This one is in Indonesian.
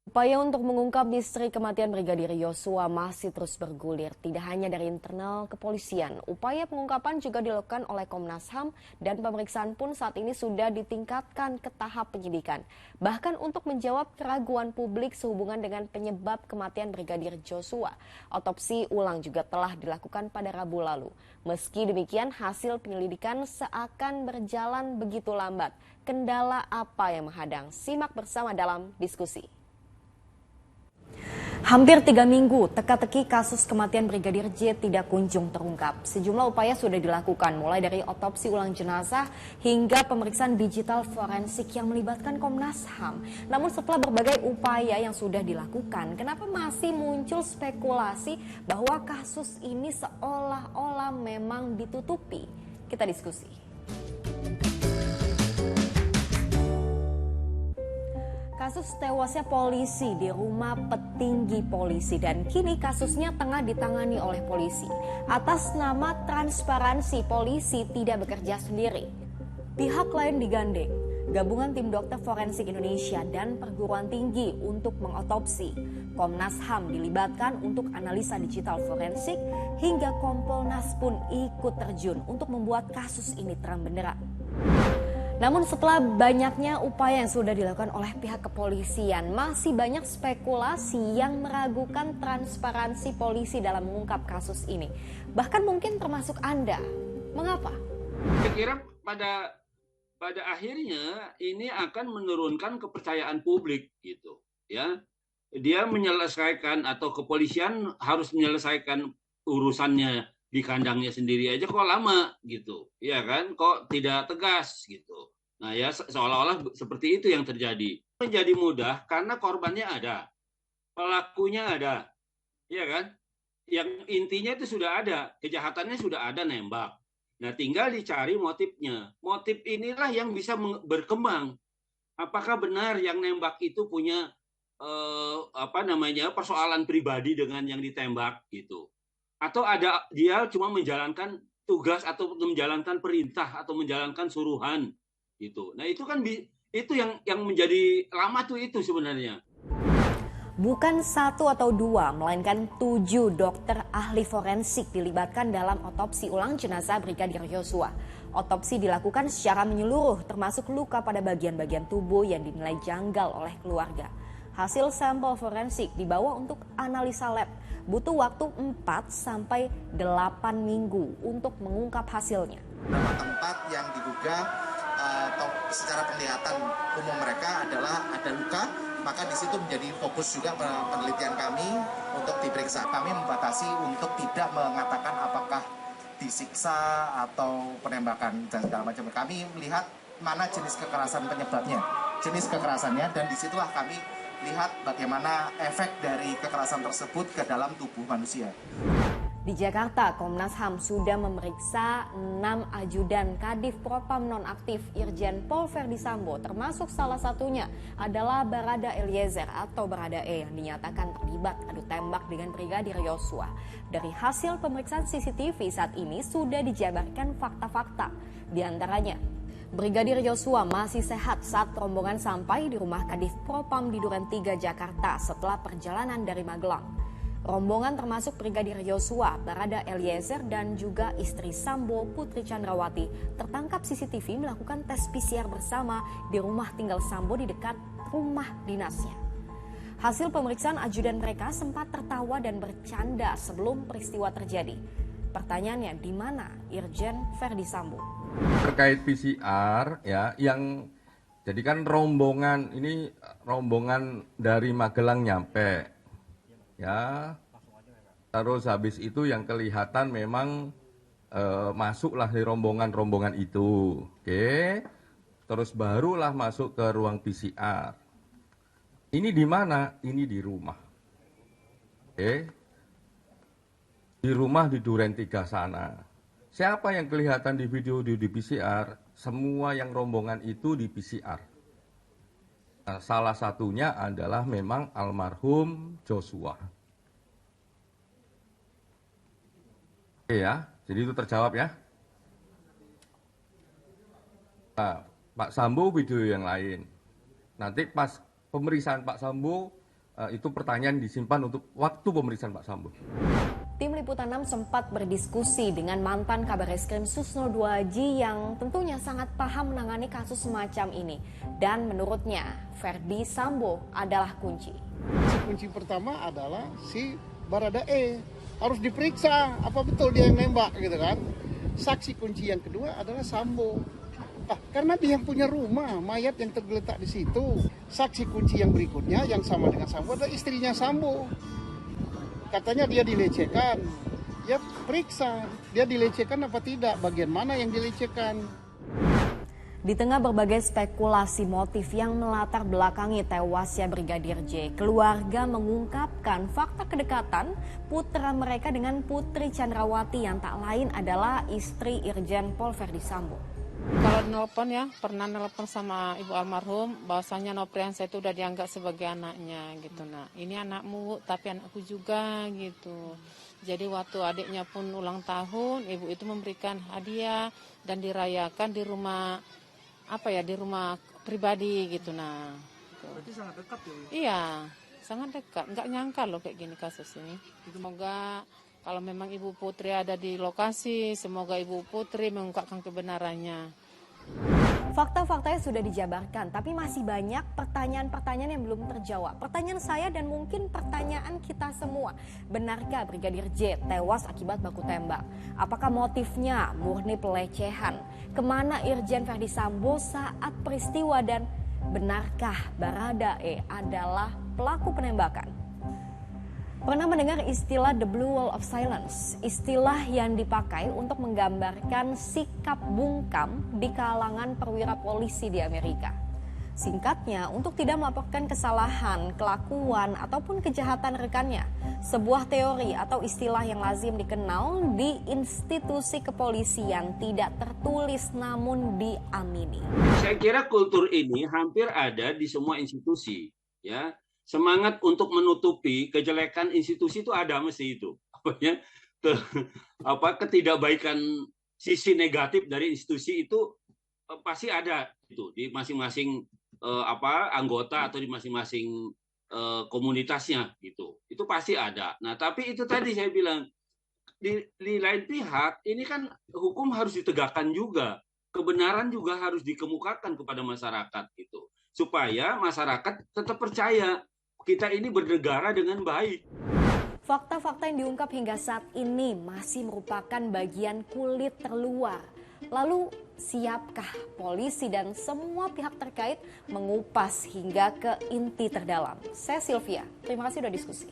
Upaya untuk mengungkap misteri kematian Brigadir Yosua masih terus bergulir. Tidak hanya dari internal kepolisian, upaya pengungkapan juga dilakukan oleh Komnas HAM dan pemeriksaan pun saat ini sudah ditingkatkan ke tahap penyidikan. Bahkan untuk menjawab keraguan publik sehubungan dengan penyebab kematian Brigadir Yosua, otopsi ulang juga telah dilakukan pada Rabu lalu. Meski demikian, hasil penyelidikan seakan berjalan begitu lambat. Kendala apa yang menghadang? Simak bersama dalam diskusi. Hampir 3 minggu, teka-teki kasus kematian Brigadir J tidak kunjung terungkap. Sejumlah upaya sudah dilakukan, mulai dari otopsi ulang jenazah hingga pemeriksaan digital forensik yang melibatkan Komnas HAM. Namun setelah berbagai upaya yang sudah dilakukan, kenapa masih muncul spekulasi bahwa kasus ini seolah-olah memang ditutupi? Kita diskusi. Kasus tewasnya polisi di rumah petinggi polisi dan kini kasusnya tengah ditangani oleh polisi. Atas nama transparansi, polisi tidak bekerja sendiri. Pihak lain digandeng, gabungan tim dokter forensik Indonesia dan perguruan tinggi untuk mengotopsi. Komnas HAM dilibatkan untuk analisa digital forensik hingga Kompolnas pun ikut terjun untuk membuat kasus ini terang benderang. Namun setelah banyaknya upaya yang sudah dilakukan oleh pihak kepolisian, masih banyak spekulasi yang meragukan transparansi polisi dalam mengungkap kasus ini. Bahkan mungkin termasuk Anda. Mengapa? Saya kira pada akhirnya ini akan menurunkan kepercayaan publik gitu, ya. Dia menyelesaikan atau kepolisian harus menyelesaikan urusannya di kandangnya sendiri aja kok lama gitu, ya kan? Kok tidak tegas gitu. Nah ya seolah-olah seperti itu yang terjadi. Menjadi mudah karena korbannya ada, pelakunya ada, ya kan? Yang intinya itu sudah ada, kejahatannya sudah ada nembak. Nah tinggal dicari motifnya. Motif inilah yang bisa berkembang. Apakah benar yang nembak itu punya persoalan pribadi dengan yang ditembak gitu, atau ada dia cuma menjalankan tugas atau menjalankan perintah atau menjalankan suruhan gitu. Nah itu kan itu yang menjadi lama tuh itu sebenarnya. Bukan 1 atau 2, melainkan 7 dokter ahli forensik dilibatkan dalam otopsi ulang jenazah Brigadir Yosua. Otopsi dilakukan secara menyeluruh, termasuk luka pada bagian-bagian tubuh yang dinilai janggal oleh keluarga. Hasil sampel forensik dibawa untuk analisa lab. Butuh waktu 4 sampai 8 minggu untuk mengungkap hasilnya. Tempat yang diduga atau secara penglihatan umum mereka adalah ada luka, maka di situ menjadi fokus juga penelitian kami untuk diperiksa. Kami membatasi untuk tidak mengatakan apakah disiksa atau penembakan dan segala macam. Kami melihat mana jenis kekerasan penyebabnya, jenis kekerasannya, dan disitulah kami lihat bagaimana efek dari kekerasan tersebut ke dalam tubuh manusia. Di Jakarta, Komnas HAM sudah memeriksa 6 ajudan Kadif Propam nonaktif Irjen Pol Verdi Sambo, termasuk salah satunya adalah Barada Eliezer atau Barada E yang dinyatakan terlibat adu tembak dengan Brigadir Yosua. Dari hasil pemeriksaan CCTV saat ini sudah dijabarkan fakta-fakta, di antaranya Brigadir Yosua masih sehat saat rombongan sampai di rumah Kadif Propam di Duren 3 Jakarta setelah perjalanan dari Magelang. Rombongan termasuk Brigadir Yosua, Barada Eliezer, dan juga istri Sambo, Putri Chandrawati, tertangkap CCTV melakukan tes PCR bersama di rumah tinggal Sambo di dekat rumah dinasnya. Hasil pemeriksaan ajudan mereka sempat tertawa dan bercanda sebelum peristiwa terjadi. Pertanyaannya, di mana Irjen Verdi Sambo? Terkait PCR, ya, yang jadi kan rombongan ini rombongan dari Magelang nyampe. Ya, terus habis itu yang kelihatan memang masuklah di rombongan itu, oke. Terus barulah masuk ke ruang PCR. Ini di mana? Ini di rumah, oke. Di rumah di Duren 3 sana. Siapa yang kelihatan di video di PCR? Semua yang rombongan itu di PCR. Salah satunya adalah memang almarhum Joshua. Oke ya, jadi itu terjawab ya. Nah, Pak Sambo video yang lain. Nanti pas pemeriksaan Pak Sambo itu pertanyaan disimpan untuk waktu pemeriksaan Pak Sambo. Tim Liputan 6 sempat berdiskusi dengan mantan Kabareskrim Susno Duaji yang tentunya sangat paham menangani kasus semacam ini. Dan menurutnya, Ferdi Sambo adalah kunci. Kunci pertama adalah si Baradae. Harus diperiksa apa betul dia yang nembak gitu kan. Saksi kunci yang kedua adalah Sambo. Karena dia yang punya rumah, mayat yang tergeletak di situ. Saksi kunci yang berikutnya yang sama dengan Sambo adalah istrinya Sambo. Katanya dia dilecehkan. Ya periksa, dia dilecehkan apa tidak, bagian mana yang dilecehkan. Di tengah berbagai spekulasi motif yang melatar belakangi tewasnya Brigadir J, keluarga mengungkapkan fakta kedekatan putra mereka dengan Putri Chandrawati yang tak lain adalah istri Irjen Pol Ferdi Sambo. Kalau nelpon ya, pernah nelpon sama ibu almarhum, bahwasanya Nopriansa itu udah dianggap sebagai anaknya gitu. Nah, ini anakmu tapi anakku juga gitu. Jadi waktu adiknya pun ulang tahun, ibu itu memberikan hadiah dan dirayakan di rumah di rumah pribadi gitu. Nah, gitu. Berarti sangat dekat ya? Iya, sangat dekat. Nggak nyangka loh kayak gini kasus ini. Semoga kalau memang Ibu Putri ada di lokasi, semoga Ibu Putri mengungkapkan kebenarannya. Fakta-faktanya sudah dijabarkan, tapi masih banyak pertanyaan-pertanyaan yang belum terjawab. Pertanyaan saya dan mungkin pertanyaan kita semua. Benarkah Brigadir J tewas akibat baku tembak? Apakah motifnya murni pelecehan? Kemana Irjen Ferdi Sambo saat peristiwa? Dan benarkah Baradae adalah pelaku penembakan? Pernah mendengar istilah The Blue Wall of Silence, istilah yang dipakai untuk menggambarkan sikap bungkam di kalangan perwira polisi di Amerika. Singkatnya, untuk tidak melaporkan kesalahan, kelakuan, ataupun kejahatan rekannya. Sebuah teori atau istilah yang lazim dikenal di institusi kepolisian, tidak tertulis namun diamini. Saya kira kultur ini hampir ada di semua institusi, ya. Semangat untuk menutupi kejelekan institusi itu ada mesti itu. Ketidakbaikan sisi negatif dari institusi itu pasti ada itu di masing-masing anggota atau di masing-masing komunitasnya gitu. Itu pasti ada. Nah, tapi itu tadi saya bilang di lain pihak ini kan hukum harus ditegakkan juga. Kebenaran juga harus dikemukakan kepada masyarakat gitu. Supaya masyarakat tetap percaya kita ini bernegara dengan baik. Fakta-fakta yang diungkap hingga saat ini masih merupakan bagian kulit terluar. Lalu siapkah polisi dan semua pihak terkait mengupas hingga ke inti terdalam? Saya Sylvia, terima kasih sudah diskusi.